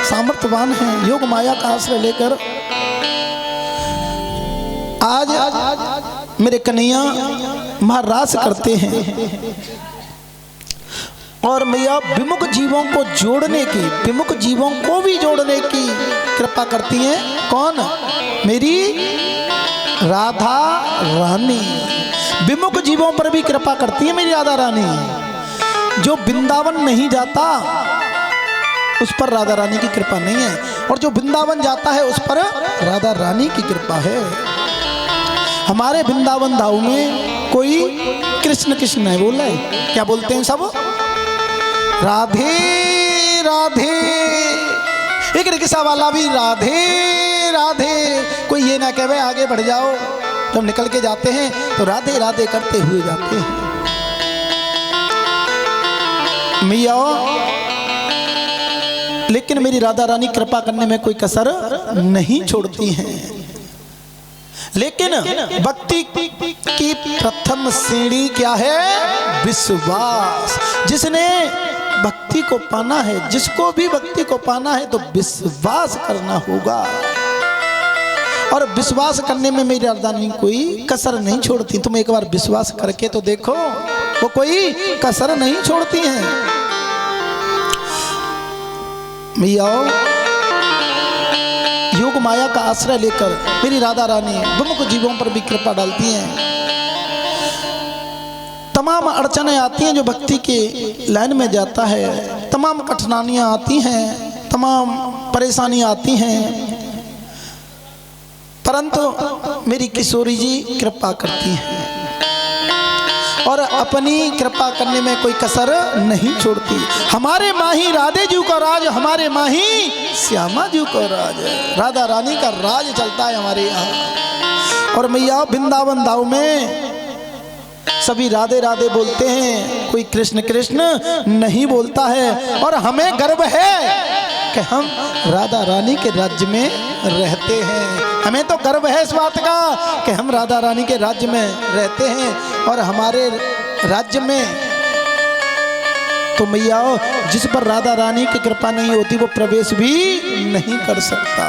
सामर्थ्यवान हैं, योग माया का आश्रय लेकर आज मेरे कन्हैया महाराज करते हैं और मैया विमुख जीवों को जोड़ने की, विमुख जीवों को भी जोड़ने की कृपा करती हैं। कौन? मेरी राधा रानी विमुख जीवों पर भी कृपा करती है मेरी राधा रानी। जो वृंदावन नहीं जाता उस पर राधा रानी की कृपा नहीं है, और जो वृंदावन जाता है उस पर राधा रानी की कृपा है। हमारे वृंदावन धाम में कोई कृष्ण कृष्ण नहीं बोल रहे, क्या बोलते हैं सब? राधे राधे। एक रिक्शा वाला भी राधे राधे, कोई ये ना कहे आगे बढ़ जाओ। जब निकल के जाते हैं तो राधे राधे करते हुए जाते हैं। मैया लेकिन मेरी राधा रानी कृपा करने में कोई कसर नहीं छोड़ती हैं। लेकिन भक्ति की प्रथम सीढ़ी क्या है? विश्वास। जिसने भक्ति को पाना है, जिसको भी भक्ति को पाना है तो विश्वास करना होगा, और विश्वास करने में मेरी राधा रानी कोई कसर नहीं छोड़ती। तुम एक बार विश्वास करके तो देखो, वो कोई कसर नहीं छोड़ती हैं। मैया योग माया का आश्रय लेकर मेरी राधा रानी विमुख जीवों पर भी कृपा डालती हैं। तमाम अड़चनें आती हैं जो भक्ति के लाइन में जाता है, तमाम कठिनाइयाँ आती हैं, तमाम परेशानियाँ आती हैं, परंतु मेरी किशोरी जी कृपा करती हैं और अपनी कृपा करने में कोई कसर नहीं छोड़ती। हमारे माही राधे जी का राज, हमारे माही श्यामा जी का राज, राधा रानी का राज चलता है हमारे यहाँ। और मैया वृंदावन धाम में सभी राधे राधे बोलते हैं, कोई कृष्ण कृष्ण नहीं बोलता है। और हमें गर्व है कि हम राधा रानी के राज्य में रहते हैं। हमें तो गर्व है इस बात का कि हम राधा रानी के राज्य में रहते हैं, और हमारे राज्य में तो मैया जिस पर राधा रानी की कृपा नहीं होती वो प्रवेश भी नहीं कर सकता।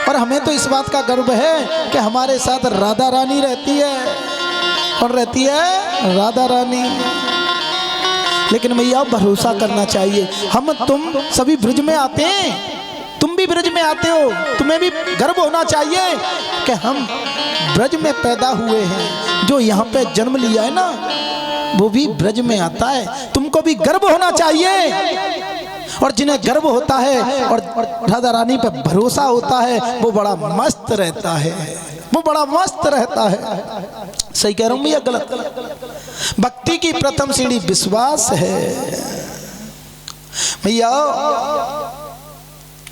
और हमें तो इस बात का गर्व है कि हमारे साथ राधा रानी रहती है। और रहती है राधा रानी। लेकिन मैया भरोसा करना चाहिए, हम तुम सभी ब्रज में आते हैं, तुम भी ब्रज में आते हो, तुम्हें भी गर्व होना चाहिए कि हम ब्रज में पैदा हुए हैं। जो यहाँ पे जन्म लिया है ना वो भी ब्रज में आता है, तुमको भी गर्व होना चाहिए। और जिन्हें गर्व होता है और राधा रानी पर भरोसा होता है वो बड़ा मस्त रहता है, वो बड़ा मस्त रहता है। सही कह रहा हूं या गलत? भक्ति की प्रथम सीढ़ी विश्वास है। भैया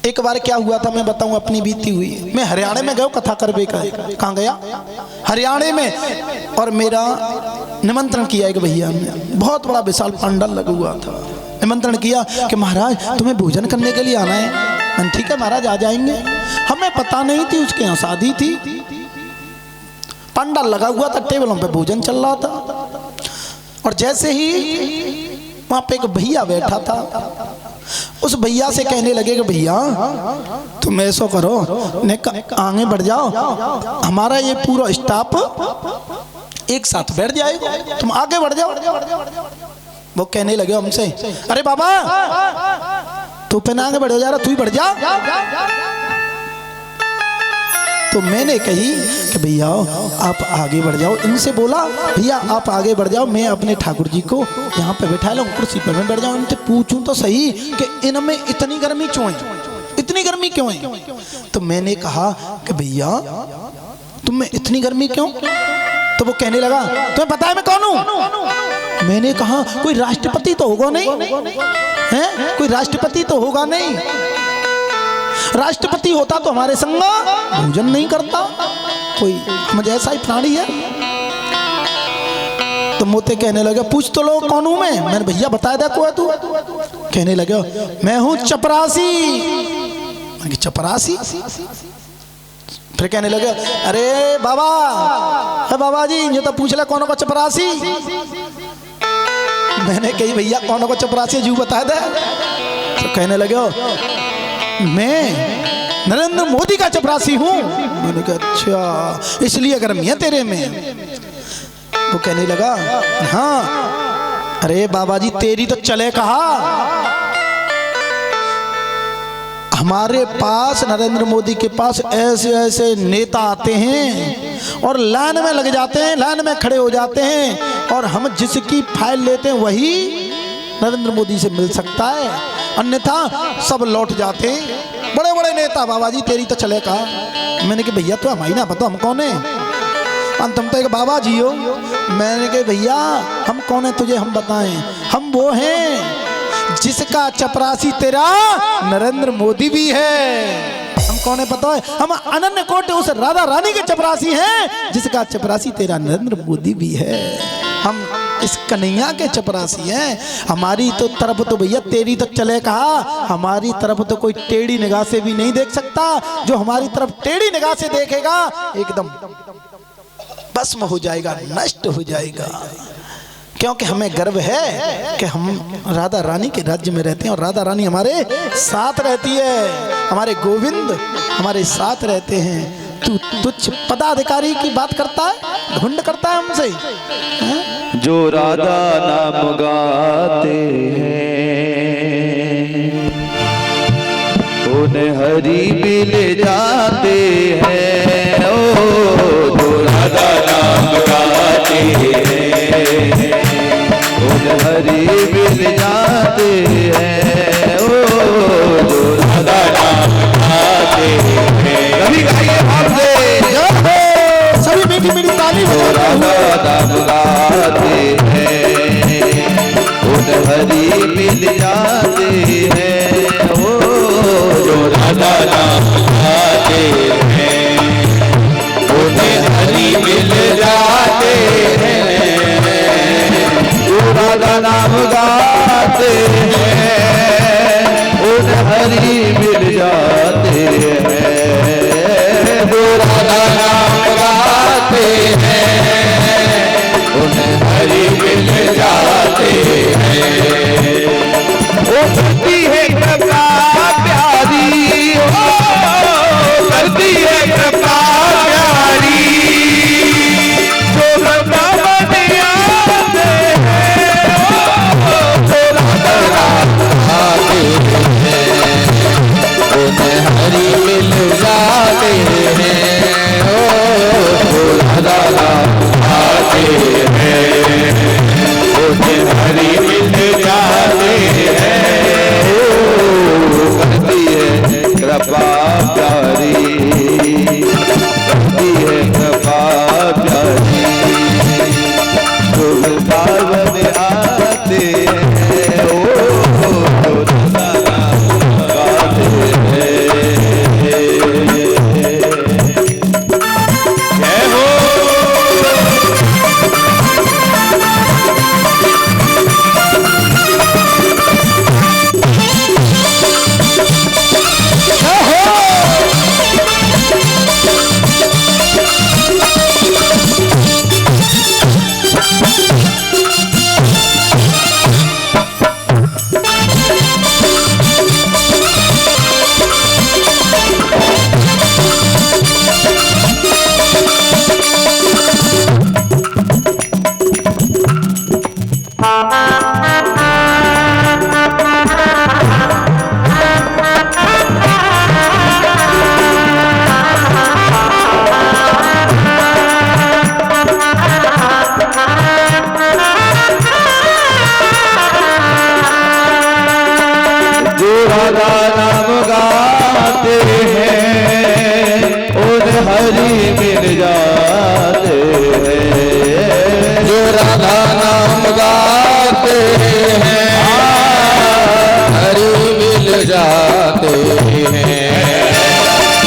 एक बार क्या हुआ था मैं बताऊं, अपनी बीती हुई। मैं हरियाणा में गया कथा करबे का। कहाँ गया? हरियाणा में। और मेरा निमंत्रण किया एक भैया ने, बहुत बड़ा विशाल पंडाल लगा हुआ था। निमंत्रण किया कि महाराज तुम्हें भोजन करने के लिए आना है। मैंने ठीक है महाराज आ जाएंगे। हमें पता नहीं थी उसके यहाँ शादी थी। पंडाल लगा हुआ था, टेबलों पे भोजन चल रहा था। और जैसे ही वहां पे एक भैया बैठा था, उस भैया से कहने लगे कि भैया तुम ऐसा करो, आगे बढ़ जाओ, हमारा ये पूरा स्टाफ एक साथ बैठ जाएगा, तुम आगे बढ़ जाओ। वो कहने लगे हमसे, अरे बाबा तू पे ना आगे बढ़ जा रहा, तू ही बढ़ जा। तो मैंने कही कि भैया आप आगे बढ़ जाओ। इनसे बोला भैया आप आगे बढ़ जाओ, मैं अपने ठाकुर जी को यहाँ पे बैठा लूँ, कुर्सी पर मैं बैठ जाऊँ। इनसे पूछूं तो सही कि इनमें इतनी गर्मी क्यों है, इतनी गर्मी क्यों है? तो मैंने कहा कि भैया तुम में इतनी गर्मी क्यों? तो वो कहने लगा तुम्हें पता है मैं कौन हूँ? मैंने कहा कोई राष्ट्रपति तो होगा नहीं है, कोई राष्ट्रपति तो होगा नहीं। राष्ट्रपति होता तो हमारे संग भोजन नहीं करता, कोई मुझे ऐसा ही प्राणी है। तो मोते कहने लगे पूछ तो लो कौन हूं मैं? मैंने भैया बताया था को है तू? कहने लगे मैं हूं चपरासी। मैंने चपरासी? फिर कहने लगे अरे बाबा, है बाबा जी ये तो पूछ ले कौन को चपरासी। मैंने कही भैया कौन को चपरासी जू बताया था। तो कहने लगे मैं नरेंद्र मोदी का चपरासी हूं। मैंने कहा अच्छा इसलिए गर्म है तेरे में। वो कहने लगा हाँ अरे बाबा जी तेरी तो चले कहा, हमारे पास नरेंद्र मोदी के पास ऐसे ऐसे नेता आते हैं और लाइन में लग जाते हैं, लाइन में खड़े हो जाते हैं और हम जिसकी फाइल लेते हैं वही नरेंद्र मोदी से मिल सकता है, अन्यथा सब लौट जाते हैं। बड़े बड़े नेता बाबा जी तेरी तो चले कहा। मैंने कहा भैया तो हमारी ना पता हम कौन है, तुम तो एक बाबा जी हो। मैंने कहा भैया हम कौन है तुझे हम बताएं, हम वो हैं जिसका चपरासी तेरा नरेंद्र मोदी भी है। हम कौन है पता है, हम अनन्य कोट उस राधा रानी के चपरासी हैं जिसका चपरासी तेरा नरेंद्र मोदी भी है। हम इस कन्हैया के चपरासी हैं। हमारी तो तरफ तो भैया तेरी तो चले कहा, हमारी तरफ तो कोई टेढ़ी निगाह से भी नहीं देख सकता। जो हमारी तरफ टेढ़ी निगाह से देखेगा एकदम भस्म हो जाएगा, नष्ट हो जाएगा। क्योंकि हमें गर्व है कि हम राधा रानी के राज्य में रहते हैं और राधा रानी हमारे साथ रहती है, हमारे गोविंद हमारे साथ रहते हैं। तू तुच्छ पदाधिकारी की बात करता है, ढूंढ करता है हमसे। जो राधा नाम गाते हैं उन्हें हरि मिल जाते हैं। ओ जो राधा नाम गाते हैं उन्हें हरि मिल जाते हैं। ओ जो राधा नाम गाते हैं, कभी गाइए आपसे सभी मीठी मीठी ताली जो राधा नाम गाते हैं उन्हें हरि मिल जाते हैं। ओ जो राधा नाम गाते हैं उन्हें हरि मिल जाते हैं। जो राधा नाम गाते हैं उन्हें हरि मिल जाते हैं। जो राधा नाम गाते हैं उन्हें हरि मिल जाते हैं। वो करती है कृपा प्यारी, ओ करती है कृपा प्यारी, जो कृपा बन आते हैं। जो राधा नाम गाते हैं उन्हें हरि मिल जाते हैं। ओ राधा नाम गाते हैं उन्हें हरि मिल जाते हैं। ओ करती है कृपा प्यारी, करती है कृपा प्यारी, जो वृंदावन आते हैं। ओ राधा नाम गाते हैं। जय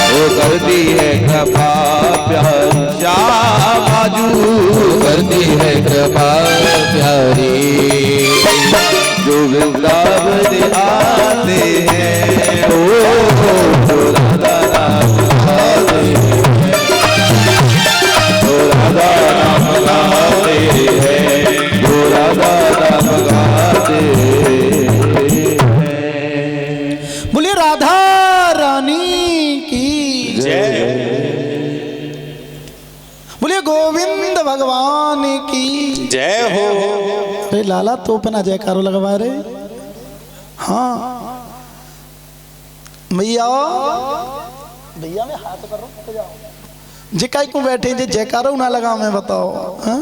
हो करती है कृपा प्यारी, श्यामाजू करती है कृपा प्यारी, जो वृंदावन आते हैं। ओ राधा नाम गाते हैं, जो राधा नाम गाते हैं, जो राधा नाम गाते हैं। बोलिए राधा रानी की जय। बोलिए गोविंद भगवान की जय हो। अरे लाला तो अपना जयकारो लगवा रहे। हाँ भैया भैया मैं हाथ कर रहा हूँ जे काई को बैठे जे जयकारो ना लगा मैं बताओ। हाँ?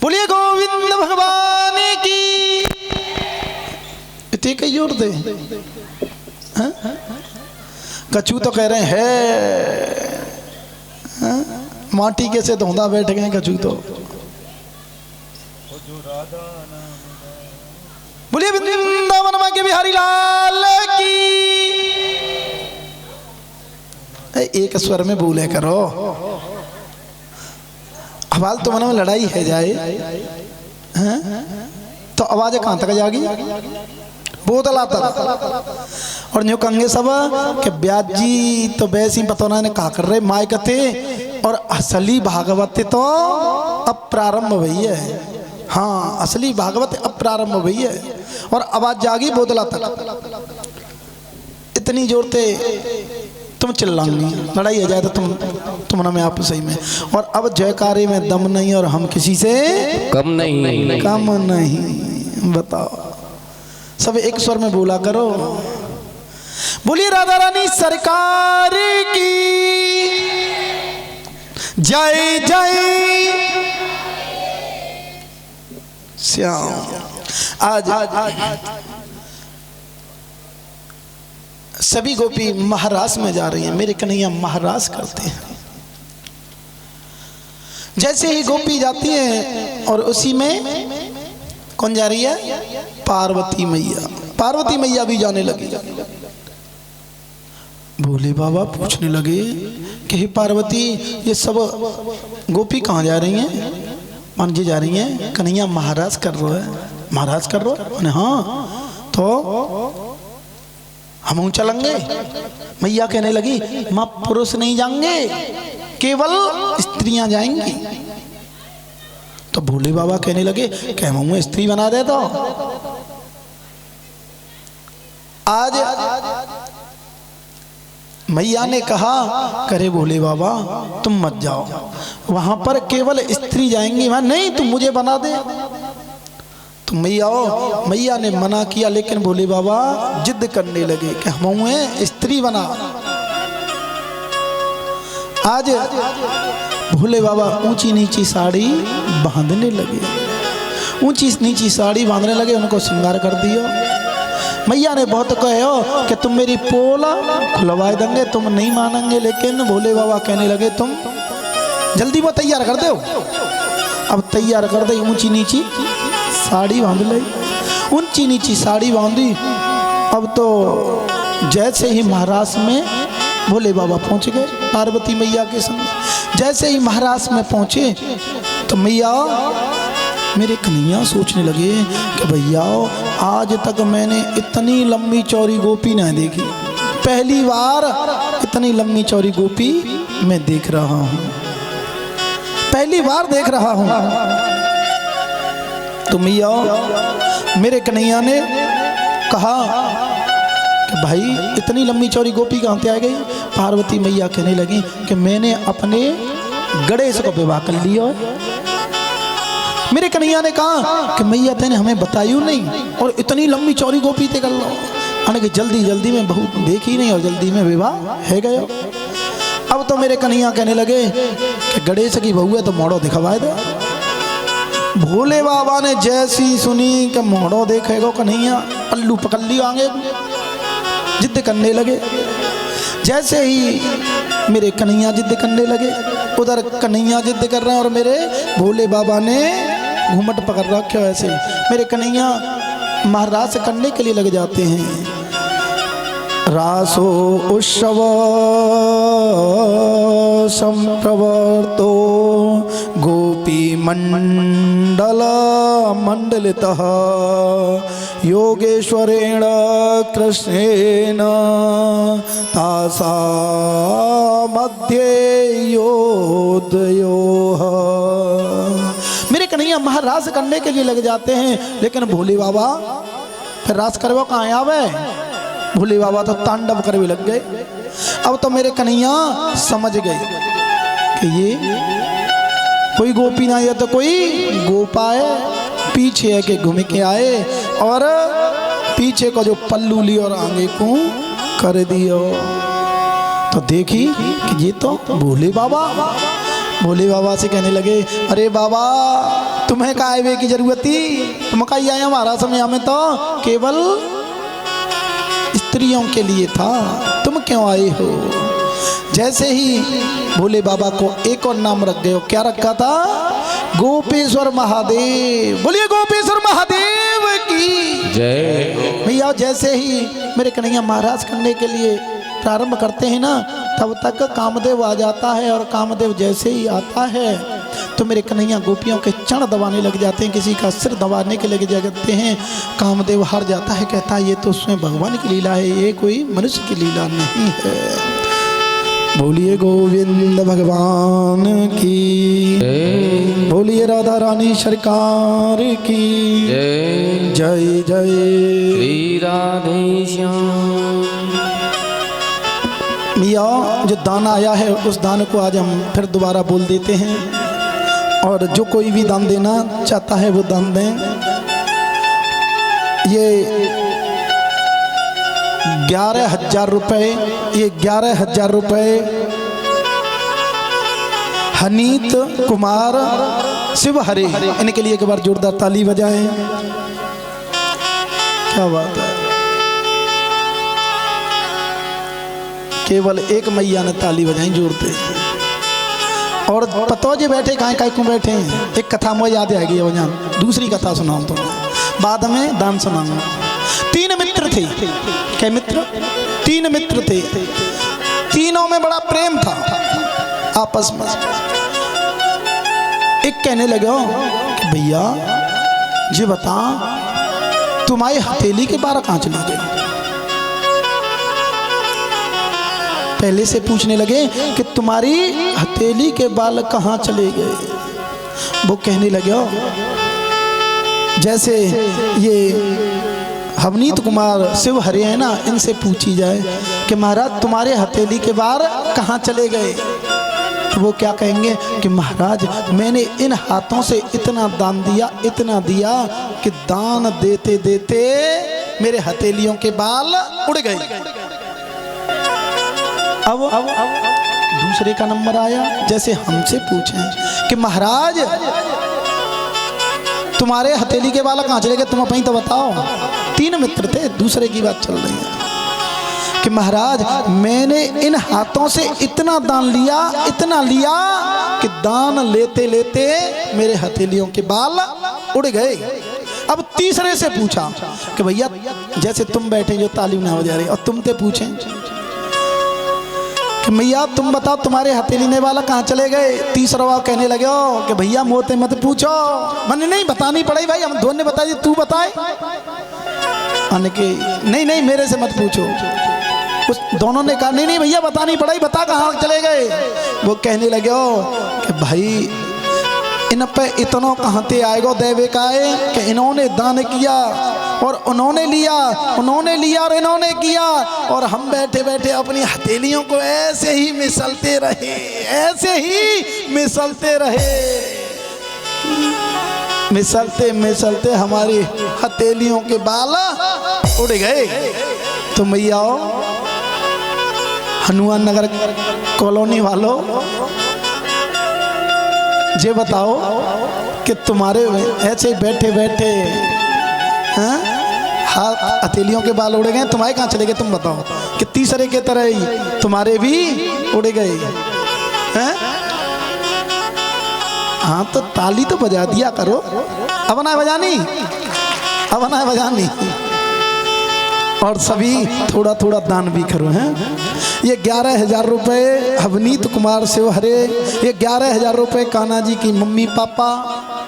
बोलिए गोविंद भगवान की इतने कई जोर दे। हाँ? कछू तो कह रहे हैं हाँ? माटी कैसे धोंदा बैठ गए कछू तो। बोलिए वृंदावन में के बिहारी लाल की। एक स्वर में बोले करो हवाल तो मन में लड़ाई है जाए। हाँ? तो आवाज कहां तक जागी बोतला तक। और न्यू कंगे सब के ब्याज जी तो वैसे पता ना कहा कर रहे माय कथे और असली भागवत तो अब प्रारंभ हुई है। हाँ असली भागवत अब प्रारंभ हुई है और आवाज जागी बोतला तक। इतनी जोर से तुम चिल्लाऊंगी लड़ाई हो जाए तो तुम ना में आप सही में। और अब जयकारे में दम नहीं और हम किसी से कम नहीं। कम नहीं। बताओ सब एक स्वर में बोला करो। बोलिए राधा रानी सरकार की जय जय श्याम। आज सभी गोपी महाराज में जा रही हैं। मेरे कन्हैया महाराज करते हैं। जैसे ही गोपी जाती है और उसी में कौन जा रही है पार्वती मैया। पार्वती मैया भी जाने लगी। भोले बाबा पूछने लगे कि हे पार्वती ये सब गोपी कहाँ जा रही हैं। मान जी जा रही हैं कन्हैया महाराज कर रहा है। महाराज कर रहा है हाँ तो हम चलेंगे। मैया कहने लगी मां पुरुष नहीं जाएंगे केवल स्त्रियां जाएंगी। तो भोले बाबा कहने लगे क्या मुंह स्त्री बना दे। तो आज मैया ने कहा करे भोले बाबा तुम मत जाओ वहां पर केवल स्त्री जाएंगी। वहां नहीं तुम मुझे बना दे। तो मैया ने मना किया लेकिन भोले बाबा जिद करने लगे कि हम स्त्री बना। आज भोले बाबा ऊंची नीची साड़ी बांधने लगे। ऊंची नीची साड़ी बांधने लगे उनको श्रृंगार कर दिया। मैया ने बहुत कहो कि तुम मेरी पोल खुलवाए देंगे तुम नहीं मानेंगे। लेकिन भोले बाबा कहने लगे तुम जल्दी वो तैयार कर दो। अब तैयार कर दे ऊंची नीची साड़ी बांध ली। ऊंची नीची साड़ी बांधी। अब तो जैसे ही महाराज में भोले बाबा पहुंच गए पार्वती मैया के संग। जैसे ही महाराज में पहुंचे तो मैया मेरे कन्हैया सोचने लगे कि भैया आज तक मैंने इतनी लंबी चौड़ी गोपी नहीं देखी। पहली बार इतनी लंबी चौड़ी गोपी मैं देख रहा हूँ। पहली बार देख रहा हूँ। तो मैया मेरे कन्हैया ने कहा कि भाई इतनी लंबी चौड़ी गोपी कहाँ से आ गई। पार्वती मैया कहने लगी कि मैंने अपने गणेश को विवाह कर लिया। मेरे कन्हैया ने कहा कि मैया तेने हमें बतायू नहीं और इतनी लंबी चौड़ी गोपी ते कर लो। यानी कि जल्दी जल्दी में बहुत देखी नहीं और जल्दी में विवाह है गया। अब तो मेरे कन्हैया कहने लगे कि गणेश की बहू है तो मोड़ो दिखवाए दे। भोले बाबा ने जैसी सुनी कि मोड़ो देखेगो कन्हैया पल्लू पकड़ लिया आगे जिद करने लगे। जैसे ही मेरे कन्हैया जिद करने लगे उधर कन्हैया जिद कर रहे हैं और मेरे भोले बाबा ने घूमट पकड़ रखा। ऐसे मेरे कन्हैया महाराज करने के लिए लग जाते हैं। रासो उत्सव संप्रवर्तो गोपी मंडल मंडलितः योगेश्वरेण कृष्णेन तासा मध्ये योदयोः। मेरे कन्हैया महाराज करने के लिए लग जाते हैं लेकिन भोले बाबा फिर रास करवो कहाँ आवे। भोले बाबा तो तांडव करवे लग गए। अब तो मेरे कन्हैया समझ गए कि ये कोई गोपी ना ये तो कोई गोपा है। पीछे है के घूम के आए और पीछे को जो पल्लू ली और आगे को कर दियो। तो देखी कि ये तो भोले बाबा से कहने लगे, अरे बाबा तुम्हें का आए की जरूरत थी, तुम का आया हमारा समय में तो केवल स्त्रियों के लिए था, तुम क्यों आए हो। जैसे ही भोले बाबा को एक और नाम रख गए। क्या रखा था? गोपेश्वर महादेव। बोलिए गोपेश्वर महादेव की जय। भैया जैसे ही मेरे कन्हैया महाराज करने के लिए प्रारंभ करते हैं ना, तब तक कामदेव आ जाता है। और कामदेव जैसे ही आता है तो मेरे कन्हैया गोपियों के चरण दबाने लग जाते हैं, किसी का सिर दबाने के लग जाते हैं। कामदेव हार जाता है, कहता है ये तो उसमें भगवान की लीला है, ये कोई मनुष्य की लीला नहीं है। बोलिए गोविंद भगवान की, बोलिए राधा रानी सरकार की जय जय। श्री राधे श्याम। मिया जो दान आया है उस दान को आज हम फिर दोबारा बोल देते हैं। और जो कोई भी दान देना चाहता है वो दान दें। ये 11,000 रुपये, ये 11,000 रुपये हनीत कुमार शिव हरे, इनके लिए एक बार जोरदार ताली बजाएं। क्या बात है, केवल एक मैया ने ताली बजाई जोड़ते। और पतो जी बैठे कहाँ क्यों बैठे हैं, एक कथा मुझे याद आएगी वजह, दूसरी कथा सुनाऊं तुम्हें, बाद में दान सुनाऊंगा। 3 मित्र थे। क्या मित्र? 3 मित्र थे। तीनों में बड़ा प्रेम था आपस में। एक कहने लगा कि भैया जी बता तुम्हारी हथेली के 12 कहाँ चले गए। पहले से पूछने लगे कि तुम्हारी हथेली के बाल कहाँ चले गए। वो कहने लगे जैसे ये हवनीत कुमार शिव हरे है ना, इनसे पूछी जाए कि महाराज तुम्हारे हथेली के बाल कहाँ चले गए। तो वो क्या कहेंगे कि महाराज मैंने इन हाथों से इतना दान दिया, इतना दिया कि दान देते देते मेरे हथेलियों के बाल उड़ गए। अब दूसरे का नंबर आया, जैसे हमसे पूछें कि महाराज तुम्हारे हथेली के बाल कहाँ चले गए, तुम अपनी तो बताओ। 3 मित्र थे, दूसरे की बात चल रही है कि महाराज मैंने इन हाथों से इतना दान लिया, इतना लिया कि दान लेते लेते मेरे हथेलियों के बाल उड़ गए। अब तीसरे से पूछा कि भैया जैसे तुम बैठे जो ताली ना बजा रही, और तुमसे पूछें कि भैया तुम बताओ तुम्हारे हथेली ने वाला कहाँ चले गए। तीसरा कहने लगे कि भैया मोते मत पूछो, मैंने नहीं बतानी पड़ी भाई, हम दोनों ने बता दी, तू बताए। नहीं नहीं मेरे से मत पूछो। उस दोनों ने कहा नहीं नहीं भैया बतानी पड़ी, बता कहाँ चले गए। वो कहने लगे कि भाई इन पे इतना कहाँ ते आएगो देवे का है कि इन्होंने दान किया और उन्होंने लिया और इन्होंने किया, और हम बैठे बैठे अपनी हथेलियों को ऐसे ही मिसलते रहे, ऐसे ही मिसलते रहे। मिसलते मिसलते हमारी हथेलियों के बाल उड़ गए। तो मैया हनुमान नगर कॉलोनी वालों ये बताओ कि तुम्हारे ऐसे बैठे बैठे हाथ हथेलियों के बाल उड़ गए, तुम्हारे कहाँ चले गए तुम बताओ। कि तीसरे के तरह ही तुम्हारे भी उड़ गए हैं। हाँ तो ताली तो बजा दिया करो, अब ना बजानी, अब ना बजानी। और सभी थोड़ा थोड़ा दान भी करो हैं। ये 11,000 रुपये हवनीत कुमार शिव हरे, ये 11,000 रुपये कान्हा जी की मम्मी पापा,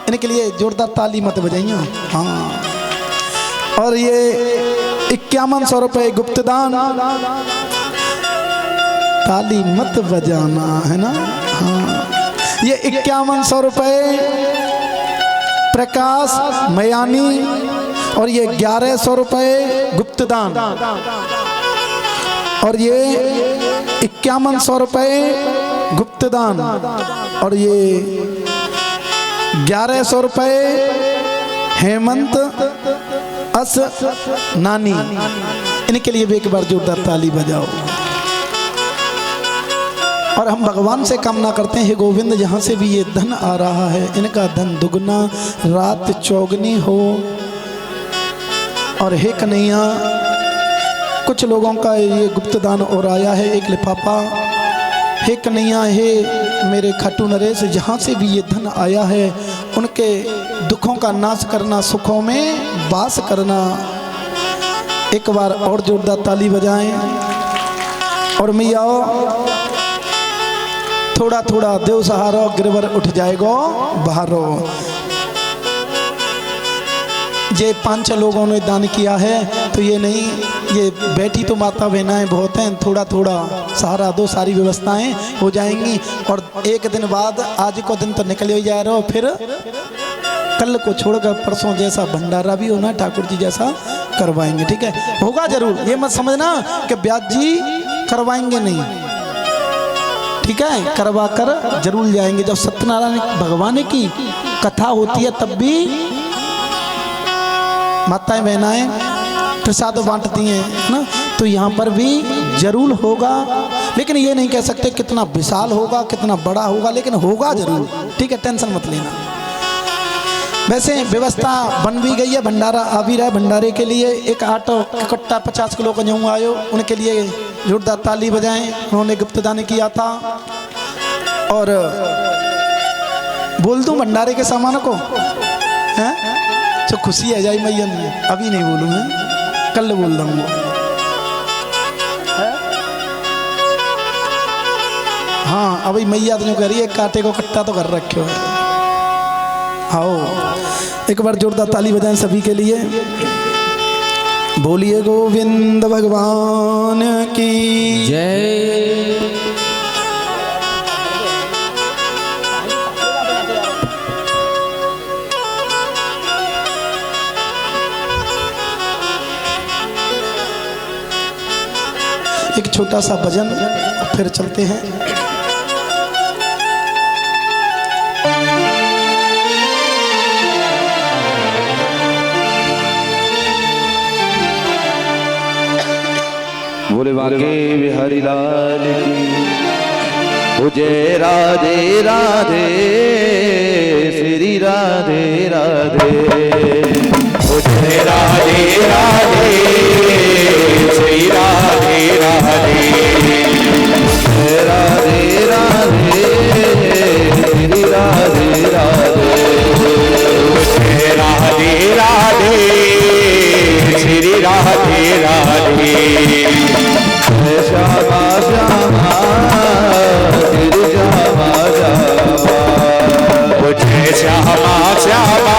इनके लिए जोरदार ताली मत बजाइए। हाँ, और ये 5100 रुपये गुप्तदान, ताली मत बजाना है ना। हाँ, ये 5100 रुपये प्रकाश मयानी और ये 1100 रुपये गुप्त दान, और ये 5100 रुपये गुप्त दान, और ये 1100 रुपये हेमंत अस नानी। इनके लिए भी एक बार जोरदार ताली बजाओ। और हम भगवान से कामना करते हैं, हे गोविंद, जहाँ से भी ये धन आ रहा है इनका धन दुगना रात चौगनी हो। और हे कन्हैया, कुछ लोगों का ये गुप्त दान और आया है एक लिफाफा। हे कन्हैया, हे मेरे खाटू नरेश, जहाँ से भी ये धन आया है उनके दुखों का नाश करना, सुखों में वास करना। एक बार और जोरदार ताली बजाएं। और मैया थोड़ा थोड़ा देव सहारो गिरवर उठ जाएगो बाहरो। ये 5-6 लोगों ने दान किया है, तो ये नहीं, ये बैठी तो माता बहनाएं बहुत हैं, थोड़ा थोड़ा सहारा दो, सारी व्यवस्थाएं हो जाएंगी। और एक दिन बाद, आज को दिन तो निकल ही जा रहा हो, फिर कल को छोड़कर परसों जैसा भंडारा भी होना, ठाकुर जी जैसा करवाएंगे। ठीक है, होगा जरूर, ये मत समझना कि ब्याज जी करवाएंगे नहीं। ठीक है, करवा कर जरूर जाएंगे। जब सत्यनारायण भगवान की कथा होती है तब भी माताएं बहनाएं प्रसाद बांटती हैं ना, तो यहाँ पर भी जरूर होगा। लेकिन ये नहीं कह सकते कितना विशाल होगा, कितना बड़ा होगा, लेकिन होगा जरूर। ठीक है, टेंशन मत लेना। वैसे व्यवस्था बन भी गई है, भंडारा आ भी रहा है। भंडारे के लिए एक ऑटो कट्टा 50 किलो का गेहूँ आयो, उनके लिए जोरदार ताली बजाएं। उन्होंने गुप्त दान किया था। और बोल दूं भंडारे के सामान को, हैं तो खुशी है जाए मैया में, अभी नहीं बोलूँगा, कल बोल दूंगा। हाँ, अभी मैया तो कह रही है कांटे को कट्टा तो कर रखे हो। आओ एक बार जोरदार ताली बजाएं सभी के लिए। बोलिए गोविंद भगवान की जय। एक छोटा सा भजन, फिर चलते हैं। बोले बाके बिहारी लाल की। ओ जय राधे राधे श्री राधे राधे। ओ जय राधे राधे श्री राधे राधे। जय राधे राधे श्री राधे राधे। जय राधे राधे श्री राधे राधे। श्यामा श्यामा श्री श्यामा श्यामा। जय श्यामा श्यामा